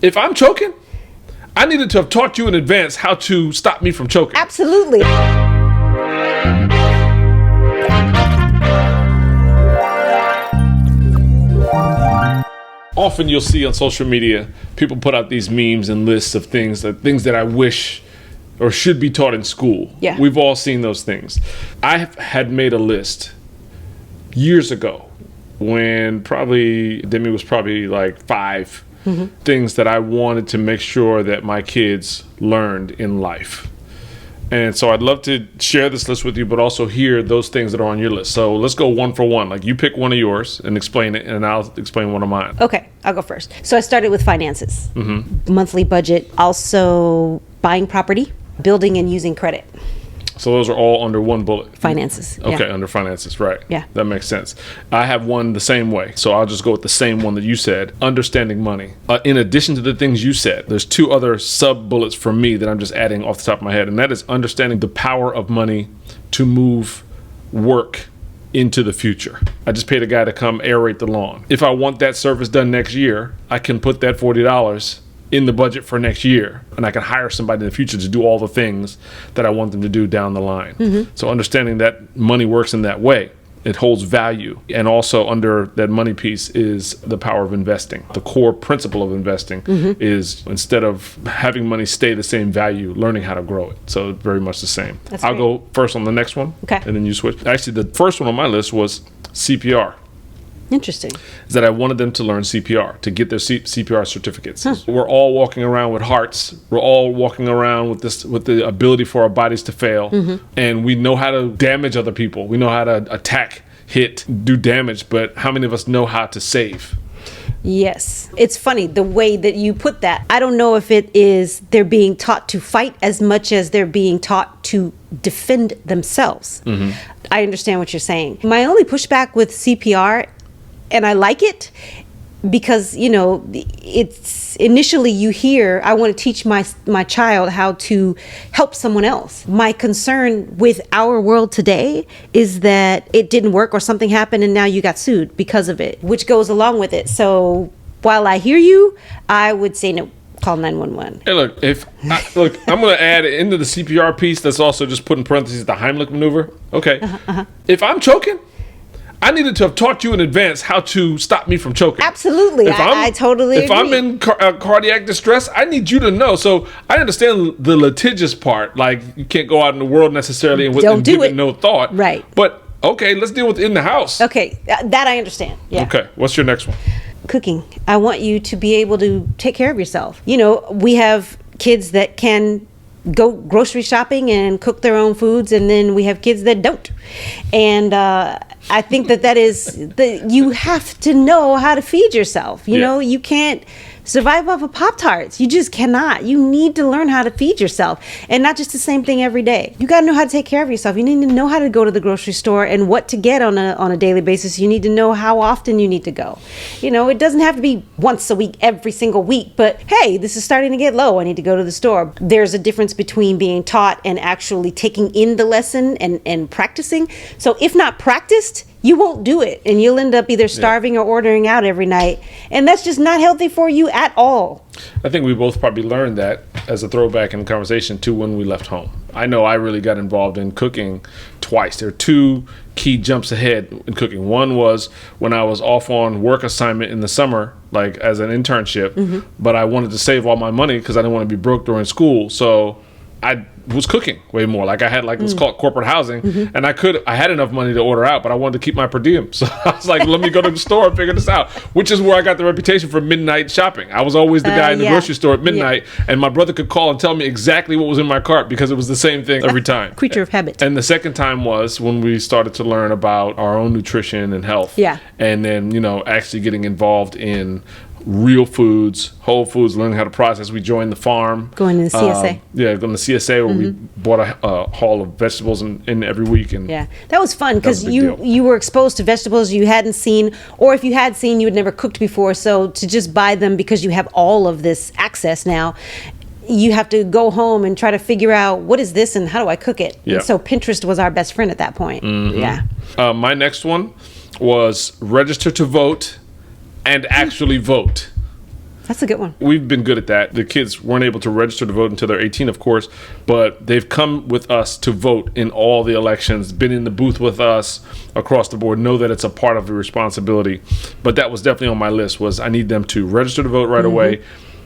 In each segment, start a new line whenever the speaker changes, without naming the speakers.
If I'm choking, I needed to have taught you in advance how to stop me from choking.
Absolutely.
Often you'll see on social media, people put out these memes and lists of things that I wish or should be taught in school.
Yeah.
We've all seen those things. I had made a list years ago when Demi was probably like 5. Things that I wanted to make sure that my kids learned in life. And so I'd love to share this list with you, but also hear those things that are on your list. So let's go one for one. Like, you pick one of yours and explain it, and I'll explain one of mine.
Okay, I'll go first. So I started with finances, monthly budget, also buying property, building and using credit.
So those are all under one bullet.
Finances.
Okay,
Yeah.
under finances, right.
Yeah.
That makes sense. I have one the same way, so I'll just go with the same one that you said, understanding money. In addition to the things you said, there's 2 other sub-bullets for me that I'm just adding off the top of my head, and that is understanding the power of money to move work into the future. I just paid a guy to come aerate the lawn. If I want that service done next year, I can put that $40 in the budget for next year, and I can hire somebody in the future to do all the things that I want them to do down the line. So understanding that money works in that way, it holds value. And also under that money piece is the power of investing. The core principle of investing is, instead of having money stay the same value, learning how to grow it. So very much the same. I'll go first on the next one,
Okay.
and then you switch. Actually, the first one on my list was CPR.
Interesting.
Is that I wanted them to learn CPR, to get their CPR certificates. We're all walking around with hearts. We're all walking around with the ability for our bodies to fail. And we know how to damage other people. We know how to attack, hit, do damage. But how many of us know how to save?
Yes. It's funny the way that you put that. I don't know if it is they're being taught to fight as much as they're being taught to defend themselves. I understand what you're saying. My only pushback with CPR, and I like it because, it's initially you hear, I want to teach my child how to help someone else. My concern with our world today is that it didn't work or something happened and now you got sued because of it, which goes along with it. So while I hear you, I would say no. Call 911.
Hey, look, I'm going to add into the CPR piece that's also just put in parentheses the Heimlich Maneuver. Okay. If I'm choking, I needed to have taught you in advance how to stop me from choking.
Absolutely. I totally agree.
If I'm in cardiac distress, I need you to know. So I understand the litigious part. Like, you can't go out in the world necessarily and give it no thought.
Right.
But, okay, let's deal with in the house.
Okay. That I understand. Yeah.
Okay. What's your next one?
Cooking. I want you to be able to take care of yourself. We have kids that can go grocery shopping and cook their own foods, and then we have kids that don't. And I think that is you have to know how to feed yourself. You can't survive off of Pop-Tarts. You just cannot. You need to learn how to feed yourself, and not just the same thing every day. You got to know how to take care of yourself. You need to know how to go to the grocery store and what to get on a daily basis. You need to know how often you need to go. It doesn't have to be once a week, every single week, but hey, this is starting to get low. I need to go to the store. There's a difference between being taught and actually taking in the lesson and practicing. So if not practiced, you won't do it, and you'll end up either starving or ordering out every night, and that's just not healthy for you at all.
I think we both probably learned that as a throwback in the conversation to when we left home. I know I really got involved in cooking twice. There are 2 key jumps ahead in cooking. One was when I was off on work assignment in the summer, like as an internship, but I wanted to save all my money because I didn't want to be broke during school. So I was cooking way more. Like, I had it's called corporate housing, and I had enough money to order out, but I wanted to keep my per diem. So I was like, let me go to the store and figure this out, which is where I got the reputation for midnight shopping. I was always the guy in the grocery store at midnight, and my brother could call and tell me exactly what was in my cart because it was the same thing every time.
Creature of habit.
And the second time was when we started to learn about our own nutrition and health.
Yeah.
And then, actually getting involved in real foods, whole foods, learning how to process. We joined the farm.
Going to the CSA.
Going to the CSA where we bought a haul of vegetables in every week. And
yeah, that was fun because you were exposed to vegetables you hadn't seen, or if you had seen, you had never cooked before. So to just buy them because you have all of this access now, you have to go home and try to figure out what is this and how do I cook it.
Yeah.
And so Pinterest was our best friend at that point. Yeah.
My next one was register to vote and actually vote.
That's a good one.
We've been good at that. The kids weren't able to register to vote until they're 18, of course, but they've come with us to vote in all the elections, been in the booth with us across the board, know that it's a part of the responsibility. But that was definitely on my list, was I need them to register to vote right away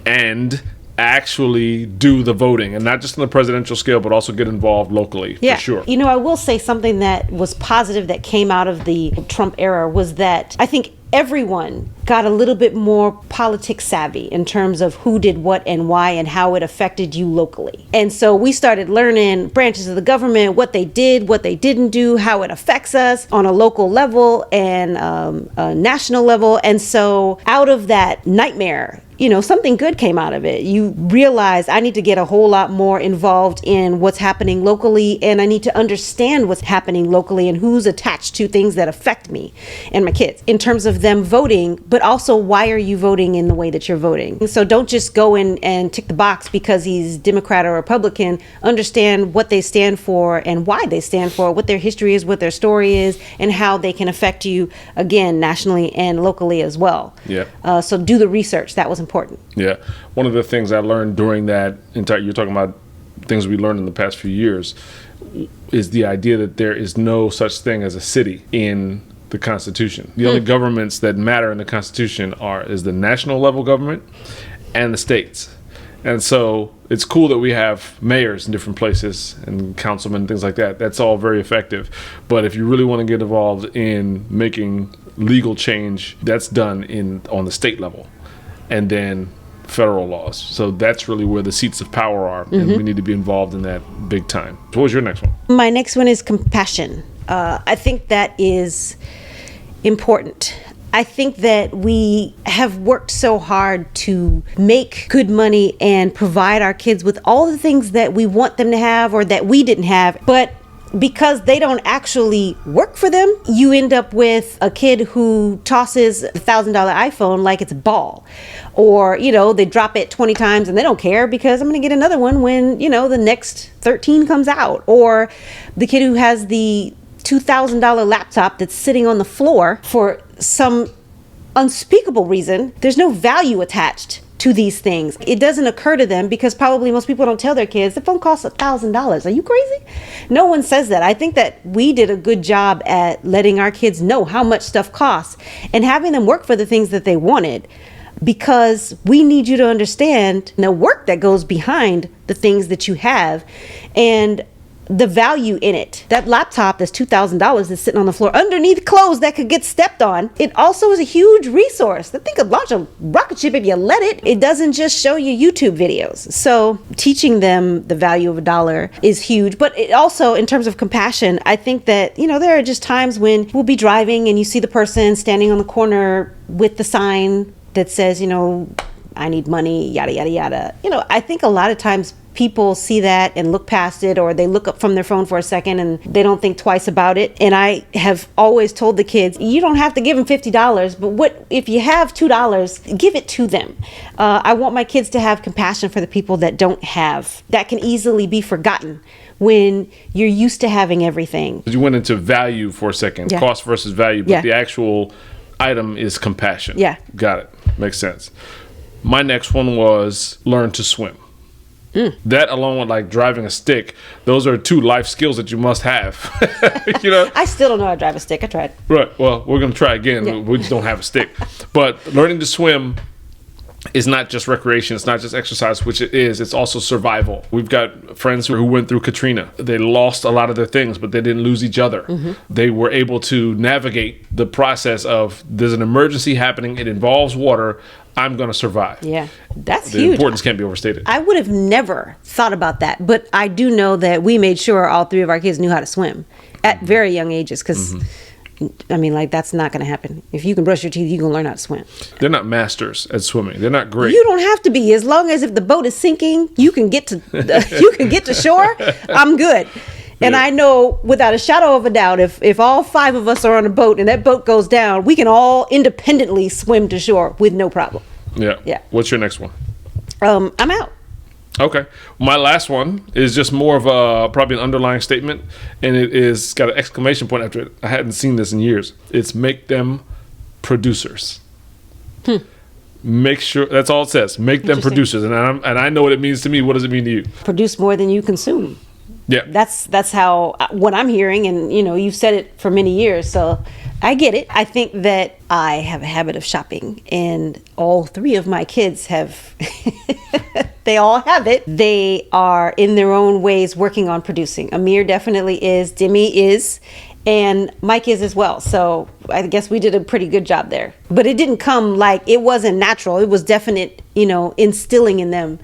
and actually do the voting, and not just on the presidential scale, but also get involved locally,
Yeah.
for sure.
You know, I will say something that was positive that came out of the Trump era was that I think everyone got a little bit more politics savvy in terms of who did what and why and how it affected you locally. And so we started learning branches of the government, what they did, what they didn't do, how it affects us on a local level and a national level. And so out of that nightmare, you know, something good came out of it. You realize I need to get a whole lot more involved in what's happening locally, and I need to understand what's happening locally and who's attached to things that affect me and my kids in terms of them voting, but also why are you voting in the way that you're voting? So don't just go in and tick the box because he's Democrat or Republican. Understand what they stand for and why they stand for, what their history is, what their story is, and how they can affect you, again, nationally and locally as well.
Yeah.
So do the research. That was important.
Yeah. One of the things I learned during that entire, you're talking about things we learned in the past few years, is the idea that there is no such thing as a city in the Constitution. The only governments that matter in the Constitution is the national level government and the states. And so it's cool that we have mayors in different places and councilmen and things like that. That's all very effective. But if you really want to get involved in making legal change, that's done on the state level. And then federal laws. So that's really where the seats of power are, and we need to be involved in that big time. So what was your next one?
My next one is compassion. I think that is important. I think that we have worked so hard to make good money and provide our kids with all the things that we want them to have or that we didn't have, but because they don't actually work for them, you end up with a kid who tosses a $1,000 iPhone like it's a ball. Or, you know, they drop it 20 times and they don't care because I'm going to get another one when, you know, the next 13 comes out. Or the kid who has the $2,000 laptop that's sitting on the floor for some unspeakable reason. There's no value attached to these things. It doesn't occur to them because probably most people don't tell their kids the phone costs $1,000. Are you crazy? No one says that. I think that we did a good job at letting our kids know how much stuff costs and having them work for the things that they wanted, because we need you to understand the work that goes behind the things that you have and the value in it. That laptop that's $2,000 that's sitting on the floor underneath clothes that could get stepped on. It also is a huge resource. That thing could launch a rocket ship if you let it. It doesn't just show you YouTube videos. So teaching them the value of a dollar is huge. But it also, in terms of compassion, I think that, you know, there are just times when we'll be driving and you see the person standing on the corner with the sign that says, you know, I need money, yada, yada, yada. You know, I think a lot of times people see that and look past it, or they look up from their phone for a second and they don't think twice about it. And I have always told the kids, you don't have to give them $50, but what if you have $2, give it to them. I want my kids to have compassion for the people that don't have, that can easily be forgotten when you're used to having everything.
You went into value for a second, cost versus value, but the actual item is compassion.
Yeah.
Got it. Makes sense. My next one was learn to swim. That, along with like driving a stick, those are two life skills that you must have. You know,
I still don't know how to drive a stick. I tried.
Right. Well, we're going to try again. Yeah. We just don't have a stick. But learning to swim is not just recreation. It's not just exercise, which it is. It's also survival. We've got friends who went through Katrina. They lost a lot of their things, but they didn't lose each other. They were able to navigate the process of, there's an emergency happening. It involves water. I'm going to survive. Yeah,
that's
huge. The importance can't be overstated.
I would have never thought about that, but I do know that we made sure all three of our kids knew how to swim at very young ages, because I mean, like, that's not going to happen. If you can brush your teeth, you can learn how to swim.
They're not masters at swimming. They're not great.
You don't have to be. As long as if the boat is sinking, you can get to you can get to shore. I'm good. And I know without a shadow of a doubt, if all five of us are on a boat and that boat goes down, we can all independently swim to shore with no problem.
Yeah. Yeah. What's your next one?
I'm out.
Okay. My last one is just more of probably an underlying statement, and it's got an exclamation point after it. I hadn't seen this in years. It's make them producers. Make sure, that's all it says. Make them producers. And I know what it means to me. What does it mean to you?
Produce more than you consume.
Yeah.
That's how, what I'm hearing. And, you've said it for many years. So I get it. I think that I have a habit of shopping, and all three of my kids have, they all have it. They are in their own ways working on producing. Amir definitely is. Demi is. And Mike is as well. So I guess we did a pretty good job there. But it didn't come like, it wasn't natural. It was definite, instilling in them,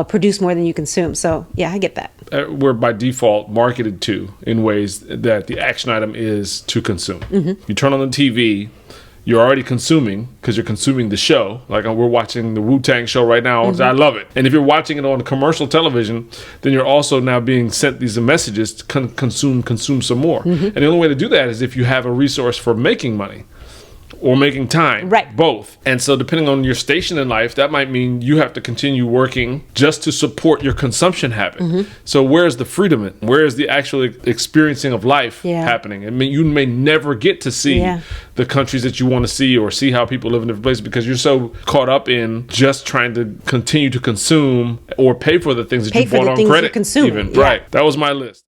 produce more than you consume. So yeah, I get that.
We're by default marketed to in ways that the action item is to consume. Mm-hmm. You turn on the TV, you're already consuming because you're consuming the show. Like we're watching the Wu-Tang show right now. Mm-hmm. I love it. And if you're watching it on commercial television, then you're also now being sent these messages to consume some more. Mm-hmm. And the only way to do that is if you have a resource for making money or making time,
right? Both.
And so depending on your station in life, that might mean you have to continue working just to support your consumption habit. Mm-hmm. So where's the freedom? Where is the actual experiencing of life happening? I mean, you may never get to see the countries that you want to see or see how people live in different places because you're so caught up in just trying to continue to consume or pay for the things that you bought on credit.
Even.
Right. That was my list.